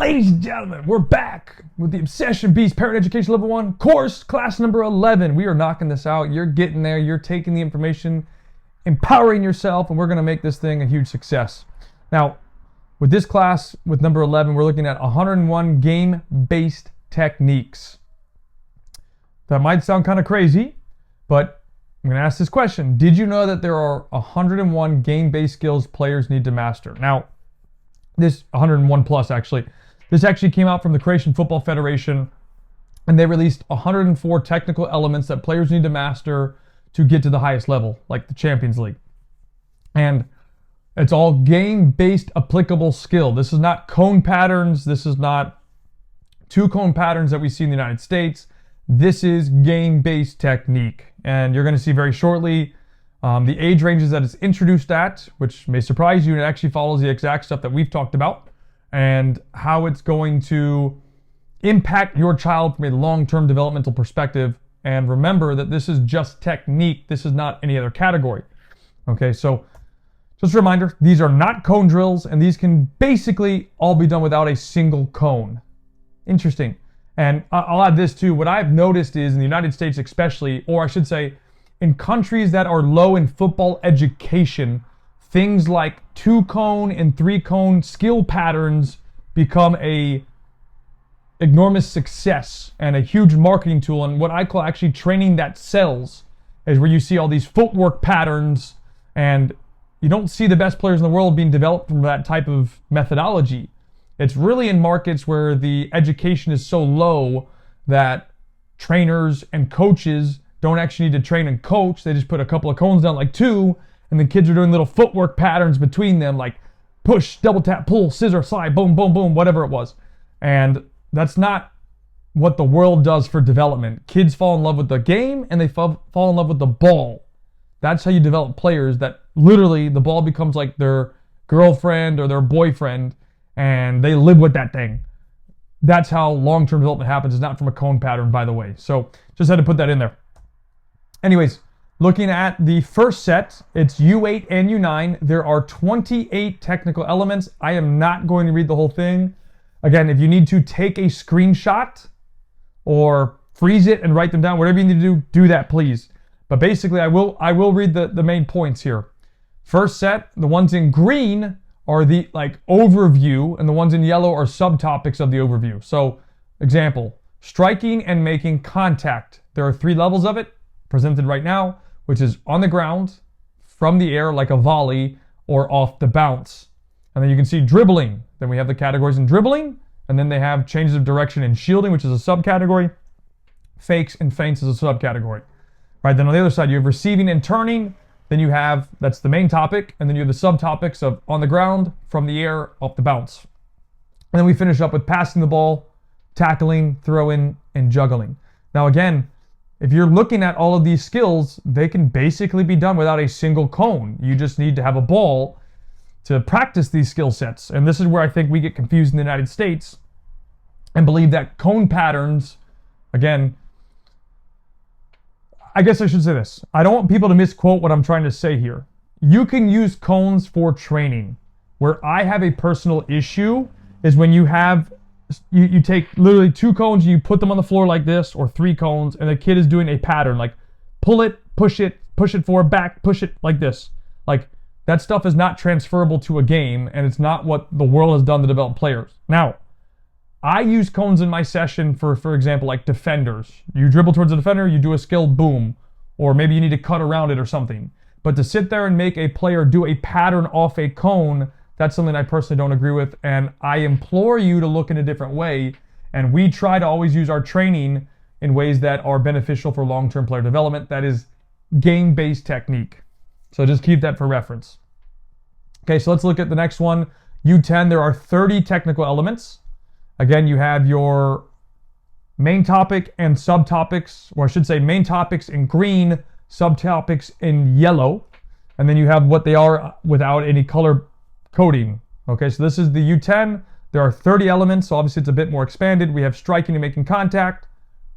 Ladies and gentlemen, we're back with the Obsession Beast Parent Education Level 1 course, class number 11. We are knocking this out. You're getting there. You're taking the information, empowering yourself, and we're going to make this thing a huge success. Now, with this class, with number 11, we're looking at 101 game-based techniques. That might sound kind of crazy, but I'm going to ask this question. Did you know that there are 101 game-based skills players need to master? Now, this 101 plus actually. This actually came out from the Croatian Football Federation, and they released 104 technical elements that players need to master to get to the highest level, like the Champions League. And it's all game-based applicable skill. This is not cone patterns. This is not two cone patterns that we see in the United States. This is game-based technique. And you're going to see very shortly the age ranges that it's introduced at, which may surprise you, and it actually follows the exact stuff that we've talked about, and how it's going to impact your child from a long-term developmental perspective. And remember that this is just technique. This is not any other category. Okay, so just a reminder, these are not cone drills, and these can basically all be done without a single cone. Interesting. And I'll add this too. What I've noticed is in the United States especially, or I should say, in countries that are low in football education, things like 2-cone and 3-cone skill patterns become a enormous success and a huge marketing tool. And what I call actually training that sells is where you see all these footwork patterns, and you don't see the best players in the world being developed from that type of methodology. It's really in markets where the education is so low that trainers and coaches don't actually need to train and coach. They just put a couple of cones down, like 2, and the kids are doing little footwork patterns between them, like push, double tap, pull, scissor, slide, boom, boom, boom, whatever it was. And that's not what the world does for development. Kids fall in love with the game, and they fall in love with the ball. That's how you develop players that literally the ball becomes like their girlfriend or their boyfriend, and they live with that thing. That's how long-term development happens. It's not from a cone pattern, by the way. So just had to put that in there. Anyways, looking at the first set, it's U8 and U9. There are 28 technical elements. I am not going to read the whole thing. Again, if you need to take a screenshot or freeze it and write them down, whatever you need to do that, please. But basically, I will read the main points here. First set, the ones in green are the overview, and the ones in yellow are subtopics of the overview. So, example, striking and making contact. There are 3 levels of it presented right now, which is on the ground, from the air like a volley, or off the bounce. And then you can see dribbling. Then we have the categories in dribbling, and then they have changes of direction in shielding, which is a subcategory. Fakes and feints is a subcategory. Right, then on the other side, you have receiving and turning. Then you have, that's the main topic, and then you have the subtopics of on the ground, from the air, off the bounce. And then we finish up with passing the ball, tackling, throwing, and juggling. Now again, if you're looking at all of these skills, they can basically be done without a single cone. You just need to have a ball to practice these skill sets. And this is where I think we get confused in the United States and believe that cone patterns, again, I guess I should say this. I don't want people to misquote what I'm trying to say here. You can use cones for training. Where I have a personal issue is when you have, you take literally 2 cones, you put them on the floor like this, or 3 cones, and the kid is doing a pattern, like pull it forward, back, push it like this. Like, that stuff is not transferable to a game, and it's not what the world has done to develop players. Now, I use cones in my session for example, like defenders. You dribble towards the defender, you do a skill, boom. Or maybe you need to cut around it or something. But to sit there and make a player do a pattern off a cone, that's something I personally don't agree with. And I implore you to look in a different way. And we try to always use our training in ways that are beneficial for long-term player development. That is game-based technique. So just keep that for reference. Okay, so let's look at the next one. U10, there are 30 technical elements. Again, you have your main topic and subtopics, or I should say main topics in green, subtopics in yellow, and then you have what they are without any color coding. Okay, so this is the U10. There are 30 elements, so obviously it's a bit more expanded. We have striking and making contact,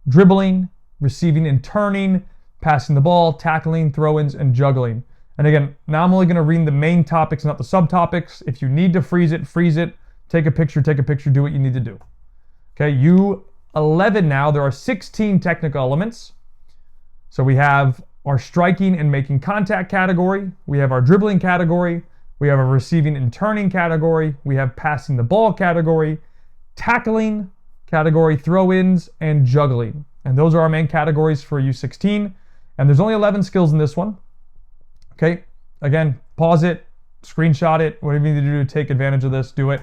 dribbling, receiving and turning, passing the ball, tackling, throw-ins, and juggling. And again, now I'm only going to read the main topics, not the subtopics. If you need to freeze it, freeze it. take a picture, do what you need to do. Okay, U11 now, there are 16 technical elements. So we have our striking and making contact category, we have our dribbling category, we have our receiving and turning category, we have passing the ball category, tackling category, throw-ins, and juggling. And those are our main categories for U16. And there's only 11 skills in this one. Okay, again, pause it, screenshot it, whatever you need to do to take advantage of this, do it.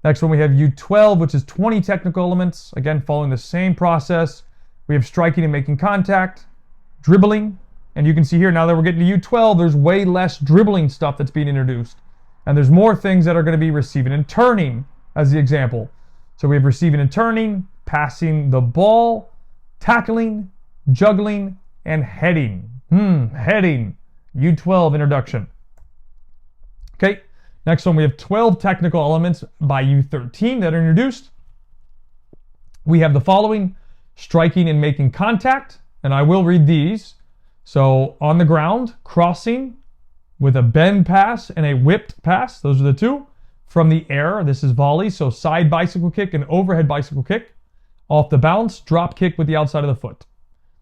Next one we have U12, which is 20 technical elements. Again, following the same process. We have striking and making contact, dribbling, and you can see here now that we're getting to U12, there's way less dribbling stuff that's being introduced. And there's more things that are going to be receiving and turning as the example. So we have receiving and turning, passing the ball, tackling, juggling, and heading. Heading. U12 introduction. Okay, next one we have 12 technical elements by U13 that are introduced. We have the following: striking and making contact, and I will read these. So on the ground, crossing with a bend pass and a whipped pass. Those are the two. From the air, this is volley, so side bicycle kick and overhead bicycle kick. Off the bounce, drop kick with the outside of the foot.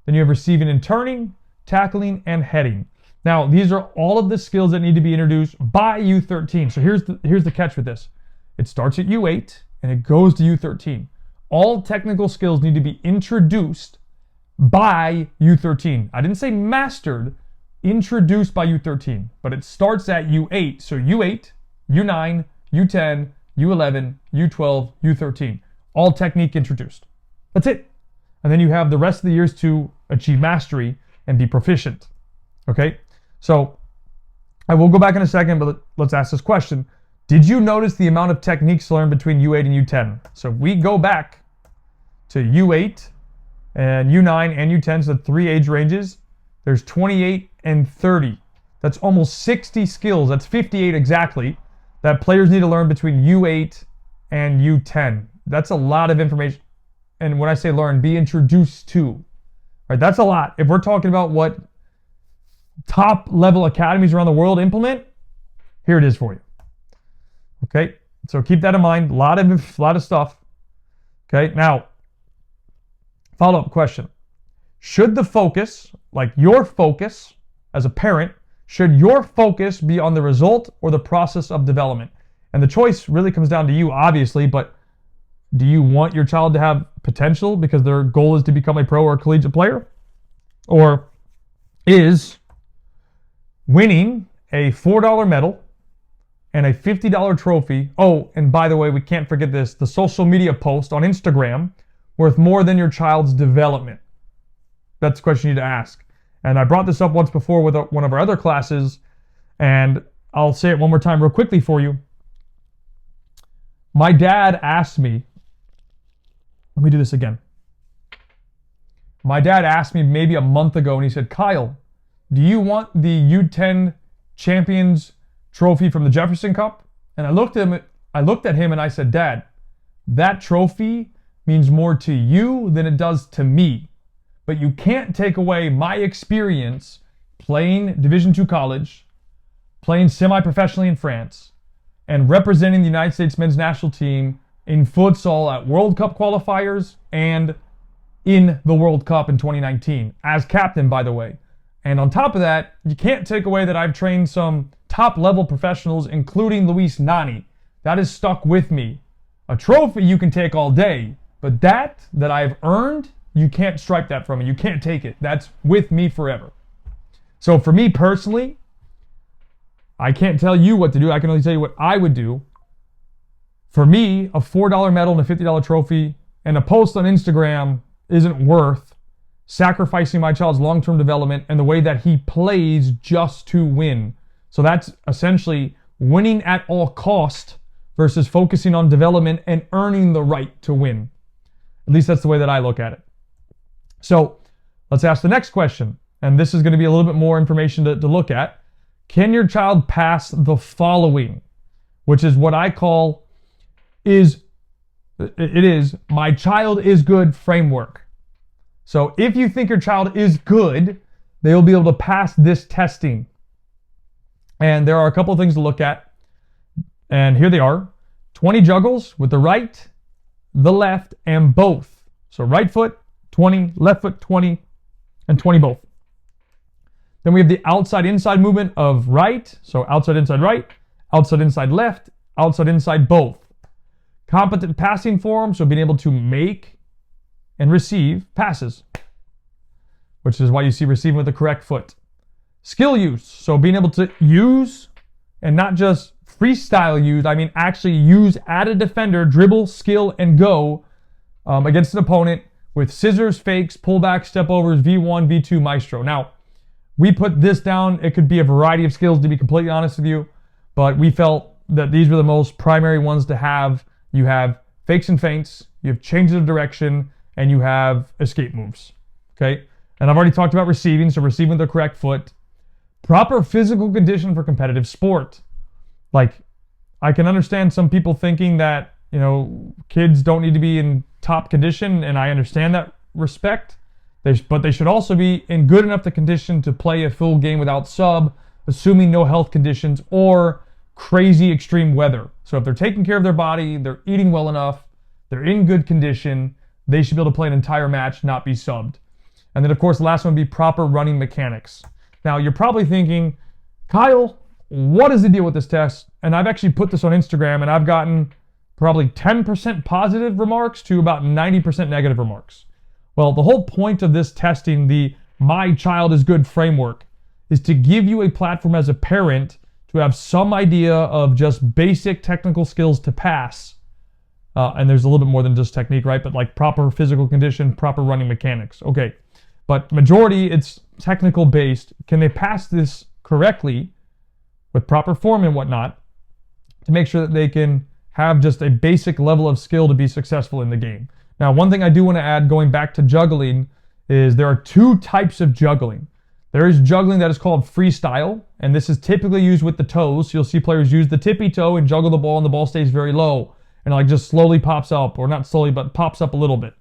Then you have receiving and turning, tackling, and heading. Now, these are all of the skills that need to be introduced by U13. So here's the catch with this. It starts at U8 and it goes to U13. All technical skills need to be introduced by U13. I didn't say mastered, introduced by U13, but it starts at U8. So U8, U9, U10, U11, U12, U13. All technique introduced. That's it. And then you have the rest of the years to achieve mastery and be proficient. Okay? So I will go back in a second, but let's ask this question. Did you notice the amount of techniques learned between U8 and U10? So if we go back to U8 and U9 and U10, so the three age ranges, there's 28 and 30. That's almost 60 skills. That's 58 exactly that players need to learn between U8 and U10. That's a lot of information. And when I say learn, be introduced to. Right? That's a lot. If we're talking about what top level academies around the world implement, here it is for you. Okay, so keep that in mind. A lot of stuff. Okay, now follow-up question: should the focus, like your focus as a parent, should your focus be on the result or the process of development? And the choice really comes down to you, obviously. But do you want your child to have potential because their goal is to become a pro or collegiate player, or is winning a $4 medal and a $50 trophy? Oh, and by the way, we can't forget this, the social media post on Instagram worth more than your child's development? That's the question you need to ask. And I brought this up once before with one of our other classes, and I'll say it one more time real quickly for you. My dad asked me, let me do this again. My dad asked me maybe a month ago, and he said, Kyle, do you want the U10 Champions Trophy from the Jefferson Cup? And I looked at him and I said, Dad, that trophy means more to you than it does to me. But you can't take away my experience playing Division II college, playing semi-professionally in France, and representing the United States men's national team in futsal at World Cup qualifiers and in the World Cup in 2019, as captain, by the way. And on top of that, you can't take away that I've trained some top-level professionals, including Luis Nani. That has stuck with me. A trophy you can take all day, but that I've earned, you can't stripe that from me. You can't take it. That's with me forever. So for me personally, I can't tell you what to do. I can only tell you what I would do. For me, a $4 medal and a $50 trophy and a post on Instagram isn't worth sacrificing my child's long-term development and the way that he plays just to win. So that's essentially winning at all cost versus focusing on development and earning the right to win. At least that's the way that I look at it. So let's ask the next question. And this is going to be a little bit more information to look at. Can your child pass the following? Which is what I call my child is good framework. So if you think your child is good, they will be able to pass this testing. And there are a couple of things to look at. And here they are. 20 juggles with the right, the left, and both. So right foot, 20, left foot, 20, and 20 both. Then we have the outside-inside movement of right. So outside, inside right, outside, inside left, outside, inside both. Competent passing form, so being able to make and receive passes, which is why you see receiving with the correct foot. Skill use, so being able to use and not just freestyle use, I mean actually use at a defender, dribble, skill, and go against an opponent with scissors, fakes, pullbacks, step overs, V1, V2, maestro. Now, we put this down. It could be a variety of skills, to be completely honest with you, but we felt that these were the most primary ones to have. You have fakes and feints, you have changes of direction, and you have escape moves, okay? And I've already talked about receiving, so receiving with the correct foot. Proper physical condition for competitive sport. Like, I can understand some people thinking that, you know, kids don't need to be in top condition, and I understand that respect. But they should also be in good enough condition to play a full game without sub, assuming no health conditions or crazy extreme weather. So if they're taking care of their body, they're eating well enough, they're in good condition, they should be able to play an entire match, not be subbed. And then, of course, the last one would be proper running mechanics. Now, you're probably thinking, Kyle, what is the deal with this test? And I've actually put this on Instagram, and I've gotten probably 10% positive remarks to about 90% negative remarks. Well, the whole point of this testing, the My Child is Good framework, is to give you a platform as a parent to have some idea of just basic technical skills to pass. And there's a little bit more than just technique, right? But like proper physical condition, proper running mechanics. Okay. But majority, it's technical based. Can they pass this correctly with proper form and whatnot to make sure that they can have just a basic level of skill to be successful in the game? Now, one thing I do want to add, going back to juggling, is there are two types of juggling. There is juggling that is called freestyle, and this is typically used with the toes. You'll see players use the tippy toe and juggle the ball, and the ball stays very low, and like just slowly pops up, or not slowly, but pops up a little bit,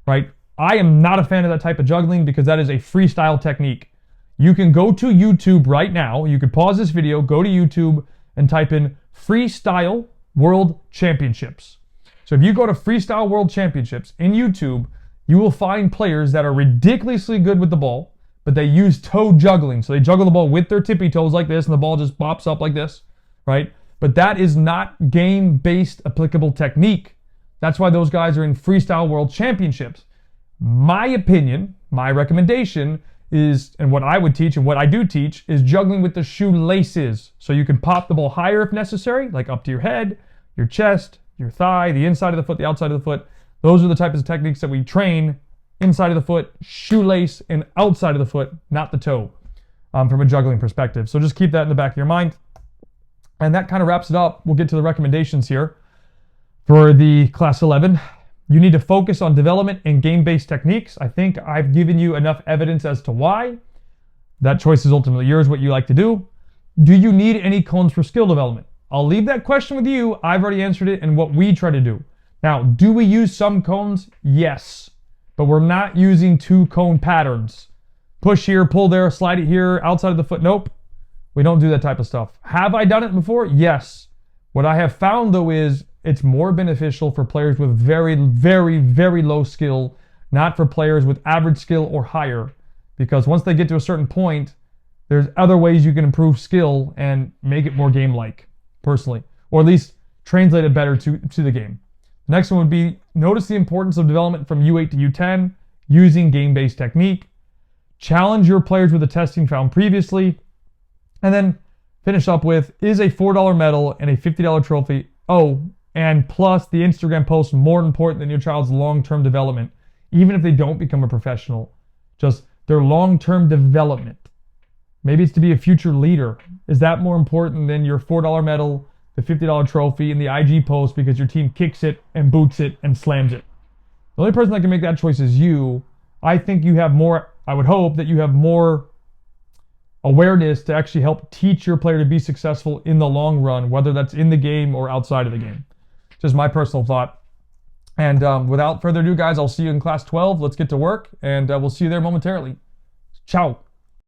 right? I am not a fan of that type of juggling because that is a freestyle technique. You can go to YouTube right now. You could pause this video, go to YouTube, and type in Freestyle World Championships. So if you go to Freestyle World Championships in YouTube, you will find players that are ridiculously good with the ball, but they use toe juggling. So they juggle the ball with their tippy toes like this, and the ball just pops up like this, right? But that is not game-based applicable technique. That's why those guys are in Freestyle World Championships. My opinion, my recommendation is, and what I would teach and what I do teach, is juggling with the shoelaces. So you can pop the ball higher if necessary, like up to your head, your chest, your thigh, the inside of the foot, the outside of the foot. Those are the types of techniques that we train: inside of the foot, shoelace, and outside of the foot, not the toe, from a juggling perspective. So just keep that in the back of your mind. And that kind of wraps it up. We'll get to the recommendations here for the Class 11. You need to focus on development and game-based techniques. I think I've given you enough evidence as to why. That choice is ultimately yours, what you like to do. Do you need any cones for skill development? I'll leave that question with you. I've already answered it and what we try to do. Now, do we use some cones? Yes. But we're not using 2-cone patterns. Push here, pull there, slide it here, outside of the foot. Nope. We don't do that type of stuff. Have I done it before? Yes. What I have found, though, is it's more beneficial for players with very, very, very low skill, not for players with average skill or higher. Because once they get to a certain point, there's other ways you can improve skill and make it more game-like, personally. Or at least translate it better to the game. The next one would be, notice the importance of development from U8 to U10 using game-based technique. Challenge your players with the testing found previously. And then finish up with, is a $4 medal and a $50 trophy, and plus the Instagram post, more important than your child's long-term development, even if they don't become a professional, just their long-term development. Maybe it's to be a future leader. Is that more important than your $4 medal, the $50 trophy, and the IG post because your team kicks it and boots it and slams it? The only person that can make that choice is you. I think you have more, I would hope that you have more awareness to actually help teach your player to be successful in the long run, whether that's in the game or outside of the game. Just my personal thought. And without further ado, guys, I'll see you in Class 12. Let's get to work, and we'll see you there momentarily. Ciao.